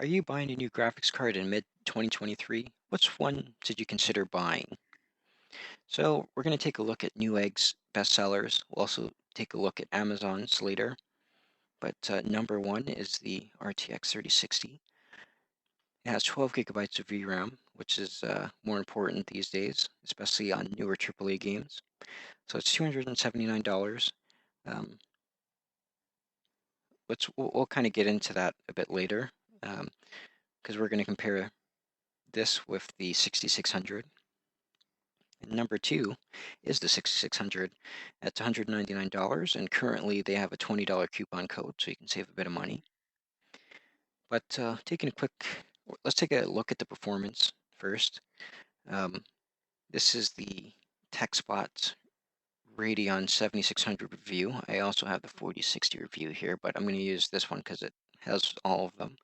Are you buying a new graphics card in mid-2023? Which one should you consider buying? So we're going to take a look at Newegg's bestsellers. We'll also take a look at Amazon's later. But number one is the RTX 3060. It has 12 gigabytes of VRAM, which is more important these days, especially on newer AAA games. So it's $279. Um, we'll kind of get into that a bit later, because we're going to compare this with the 6600. And number two is the 6600. That's $199, and currently they have a $20 coupon code, so you can save a bit of money. But let's take a look at the performance first. Um, this is the TechSpot Radeon 7600 review. I also have the 4060 review here, but I'm going to use this one because it has all of them.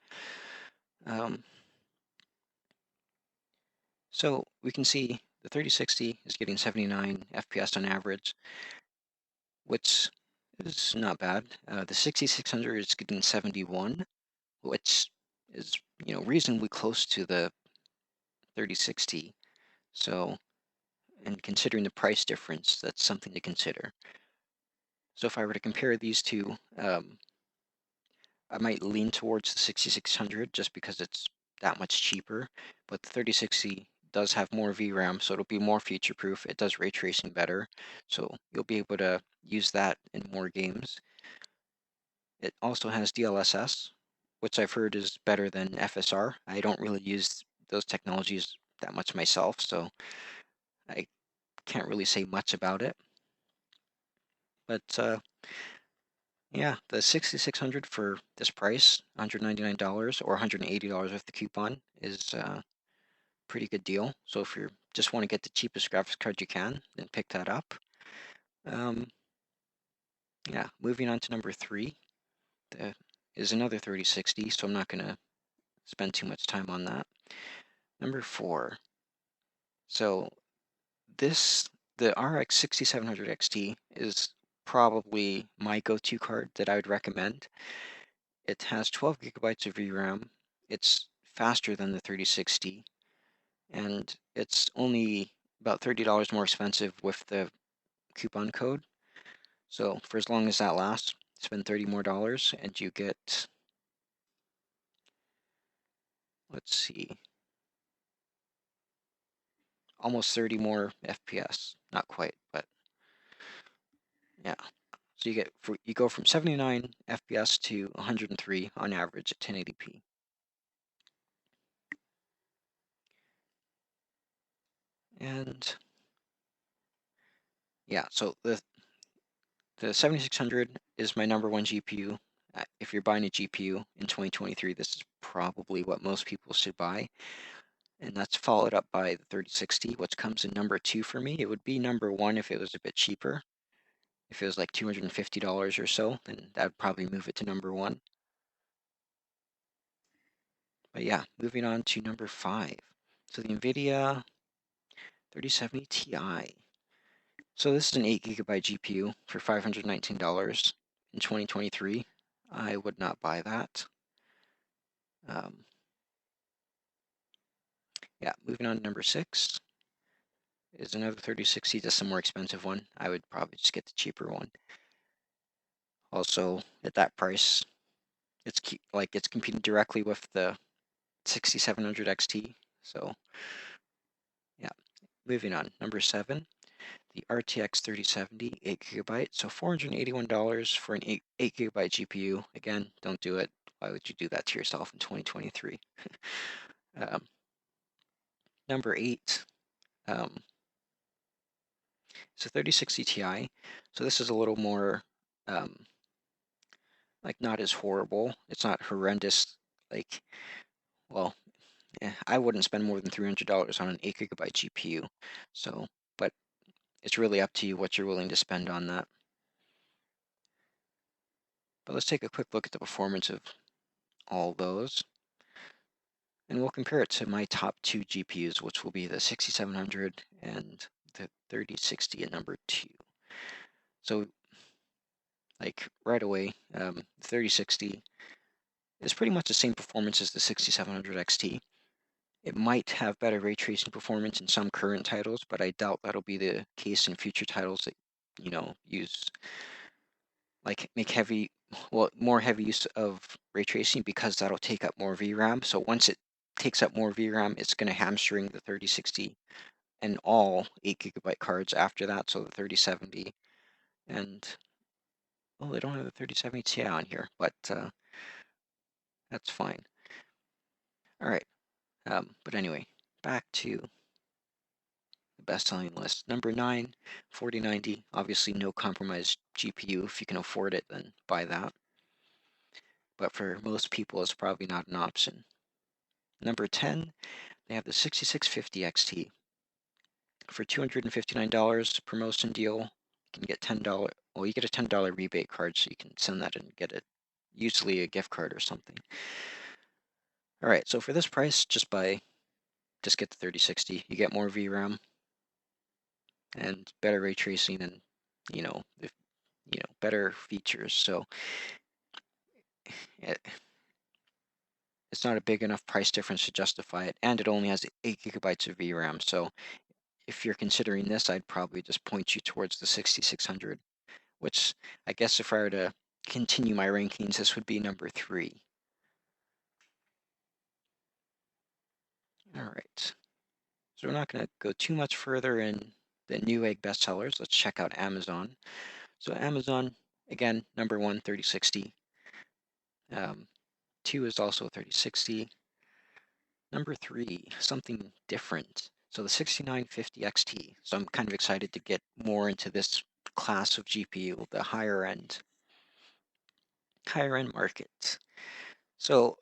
So we can see the 3060 is getting 79 FPS on average, which is not bad. The 6600 is getting 71, which is reasonably close to the 3060. So, and considering the price difference, that's something to consider. So if I were to compare these two, I might lean towards the 6600 just because it's that much cheaper, but the 3060 does have more VRAM, so it'll be more future-proof. It does ray tracing better, so you'll be able to use that in more games. It also has DLSS, which I've heard is better than FSR. I don't really use those technologies that much myself, so I can't really say much about it. But yeah, the 6600 for this price, $199 or $180 with the coupon, is a pretty good deal. So if you just want to get the cheapest graphics card you can, then pick that up. Yeah, moving on to number three, is another 3060, so I'm not going to spend too much time on that. Number four, so the RX 6700 XT is probably my go-to card that I would recommend. It has 12 gigabytes of VRAM. It's faster than the 3060, and it's only about $30 more expensive with the coupon code. So for as long as that lasts, spend $30 more and you get, let's see, almost 30 more FPS. Not quite, but yeah. So you go from 79 FPS to 103 on average at 1080p. And yeah, so the 7600 is my number one GPU. If you're buying a GPU in 2023, this is probably what most people should buy. And that's followed up by the 3060, which comes in number two for me. It would be number one if it was a bit cheaper. If it was like $250 or so, then that would probably move it to number one. But yeah, moving on to number five. So the NVIDIA 3070 Ti. So this is an 8 gigabyte GPU for $519 in 2023. I would not buy that. Yeah, moving on to number six is another 3060, just a more expensive one. I would probably just get the cheaper one. Also, at that price, it's competing directly with the 6700 XT. So yeah, moving on. Number seven, the RTX 3070, 8 gigabyte. So $481 for an 8 gigabyte GPU. Again, don't do it. Why would you do that to yourself in 2023? Number eight, so 3060 Ti. So this is a little more, like not as horrible. It's not horrendous. Like, well, I wouldn't spend more than $300 on an 8 gigabyte GPU. So, but it's really up to you what you're willing to spend on that. But let's take a quick look at the performance of all those. And we'll compare it to my top two GPUs, which will be the 6700 and the 3060 at number two. So like right away, 3060 is pretty much the same performance as the 6700 XT. It might have better ray tracing performance in some current titles, but I doubt that'll be the case in future titles that, use make more heavy use of ray tracing, because that'll take up more VRAM. So once it takes up more VRAM, it's going to hamstring the 3060 and all 8 GB cards after that. So the 3070 and, oh, they don't have the 3070 Ti on here, but that's fine. All right. But anyway, back to the best-selling list. Number 9, 4090. Obviously, no compromise GPU. If you can afford it, then buy that. But for most people, it's probably not an option. Number 10, they have the 6650 XT. For $259 promotion deal, you can get $10. Well, you get a $10 rebate card, so you can send that and get it, usually a gift card or something. All right, so for this price, just get the 3060. You get more VRAM and better ray tracing, and better features. So it, it's not a big enough price difference to justify it, and it only has 8 GB of VRAM. So if you're considering this, I'd probably just point you towards the 6600, which I guess if I were to continue my rankings, this would be number 3. All right, so we're not going to go too much further in the Newegg bestsellers. Let's check out Amazon. So Amazon, again, number 1, 3060. 2 is also 3060. Number 3, something different. So the 6950 XT. So I'm kind of excited to get more into this class of GPU, the higher end market. So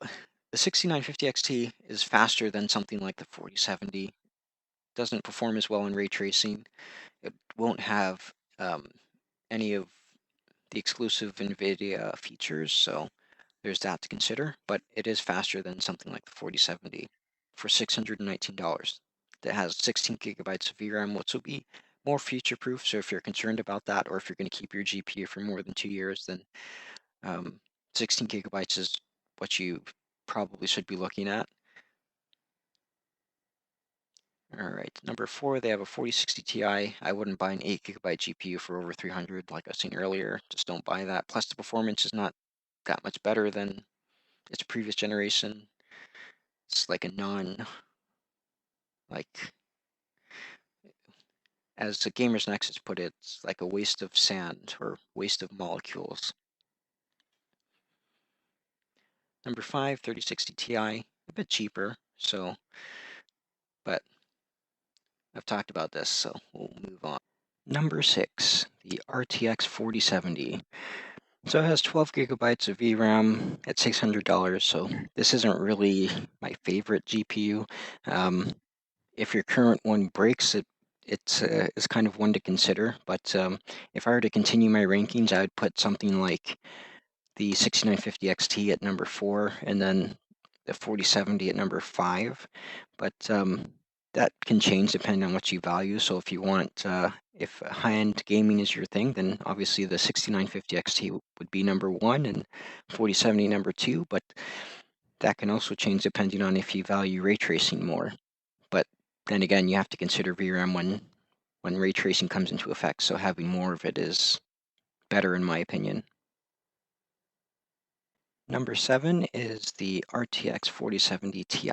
the 6950 XT is faster than something like the 4070. Doesn't perform as well in ray tracing. It won't have any of the exclusive NVIDIA features, so there's that to consider, but it is faster than something like the 4070 for $619. That has 16 GB of VRAM, which will be more future-proof. So if you're concerned about that, or if you're going to keep your GPU for more than 2 years, then 16 GB is what you probably should be looking at. All right, number 4, they have a 4060 Ti. I wouldn't buy an 8 GB GPU for over 300, like I was saying earlier. Just don't buy that. Plus, the performance is not that much better than its previous generation. It's like like, as the Gamers Nexus put it, it's like a waste of sand or waste of molecules. Number 5, 3060 Ti, a bit cheaper, but I've talked about this, so we'll move on. Number 6, the RTX 4070. So it has 12 GB of VRAM at $600, so this isn't really my favorite GPU. If your current one breaks, it's kind of one to consider, but if I were to continue my rankings, I would put something like the 6950 XT at number 4, and then the 4070 at number 5. But that can change depending on what you value. So if you want, if high-end gaming is your thing, then obviously the 6950 XT would be number 1 and 4070 number 2. But that can also change depending on if you value ray tracing more. But then again, you have to consider VRAM when ray tracing comes into effect. So having more of it is better, in my opinion. Number 7 is the RTX 4070 Ti.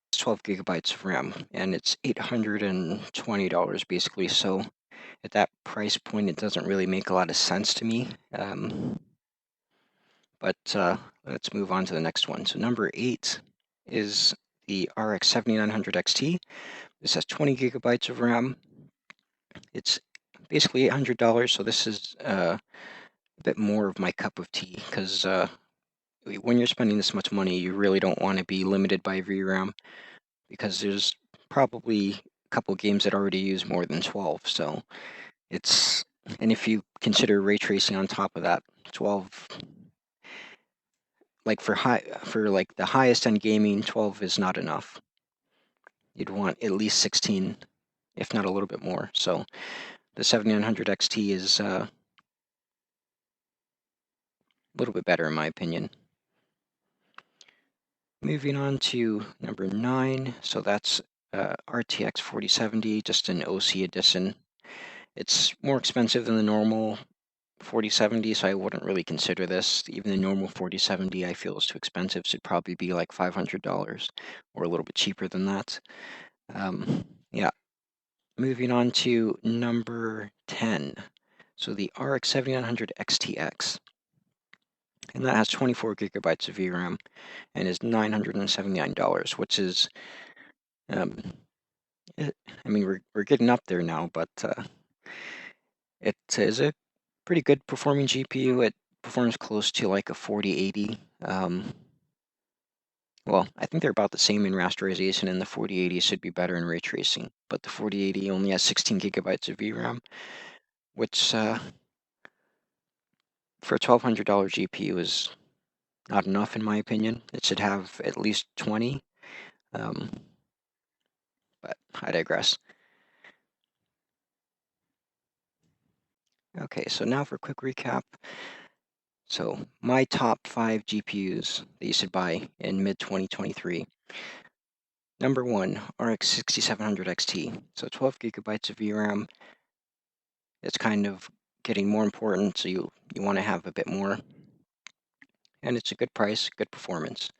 It's 12 GB of RAM, and it's $820 basically. So at that price point, it doesn't really make a lot of sense to me. But let's move on to the next one. So number 8 is the RX 7900 XT. This has 20 GB of RAM. It's basically $800, so this is a bit more of my cup of tea, because when you're spending this much money, you really don't want to be limited by VRAM, because there's probably a couple games that already use more than 12. So and if you consider ray tracing on top of that, 12, like for like the highest end gaming, 12 is not enough. You'd want at least 16, if not a little bit more. So the 7900 XT is a little bit better in my opinion. Moving on to number 9, so that's RTX 4070, just an OC edition. It's more expensive than the normal 4070, so I wouldn't really consider this. Even the normal 4070 I feel is too expensive, so it'd probably be like $500 or a little bit cheaper than that. Yeah, moving on to number 10. So the RX 7900 XTX, and that has 24 gigabytes of VRAM and is $979, which is, um, I mean, we're getting up there now, but it is a pretty good performing GPU. It performs close to like a 4080. Well, I think they're about the same in rasterization, and the 4080 should be better in ray tracing. But the 4080 only has 16 gigabytes of VRAM, which for a $1,200 GPU is not enough in my opinion. It should have at least 20. Um, but I digress. Okay, so now for a quick recap. So my top 5 GPUs that you should buy in mid-2023. Number 1, RX 6700 XT. So 12 gigabytes of VRAM. It's kind of getting more important, so you want to have a bit more. And it's a good price, good performance.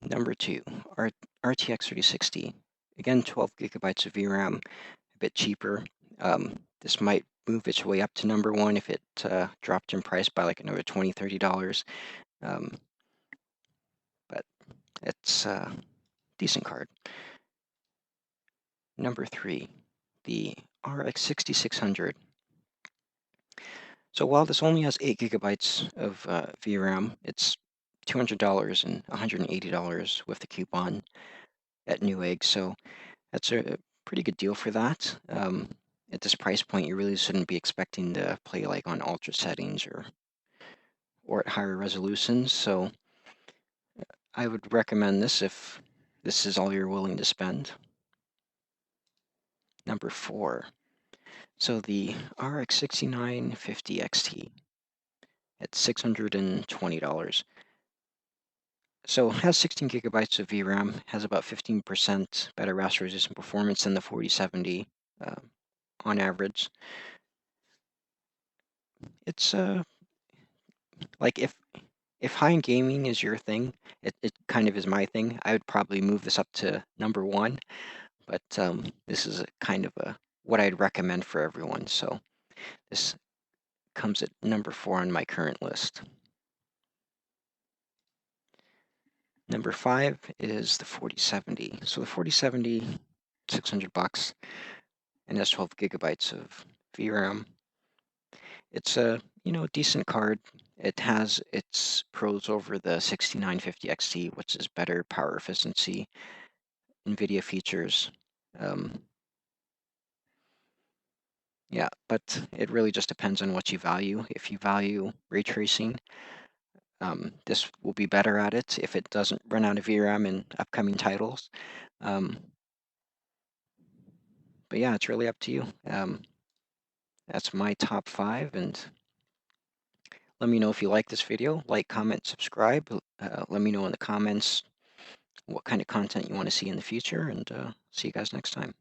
Number 2, RTX 3060. Again, 12 gigabytes of VRAM, a bit cheaper. This might move its way up to number 1 if it dropped in price by like another $20, $30. But it's a decent card. Number 3, the RX 6600. So while this only has 8 gigabytes of VRAM, it's $200 and $180 with the coupon at Newegg. So that's a pretty good deal for that. At this price point, you really shouldn't be expecting to play like on ultra settings or at higher resolutions. So I would recommend this if this is all you're willing to spend. Number 4. So the RX 6950 XT at $620. So it has 16 gigabytes of VRAM, has about 15% better rasterization performance than the 4070 on average. It's like if high-end gaming is your thing, it kind of is my thing. I would probably move this up to number 1, but this is a kind of what I'd recommend for everyone. So this comes at number 4 on my current list. Number 5 is the 4070. So the 4070, $600, and has 12 gigabytes of VRAM. It's a decent card. It has its pros over the 6950 XT, which is better power efficiency, NVIDIA features. Yeah, but it really just depends on what you value. If you value ray tracing, this will be better at it if it doesn't run out of VRAM in upcoming titles. But yeah, it's really up to you. That's my top 5, and let me know if you like this video. Like, comment, subscribe. Let me know in the comments what kind of content you want to see in the future, and see you guys next time.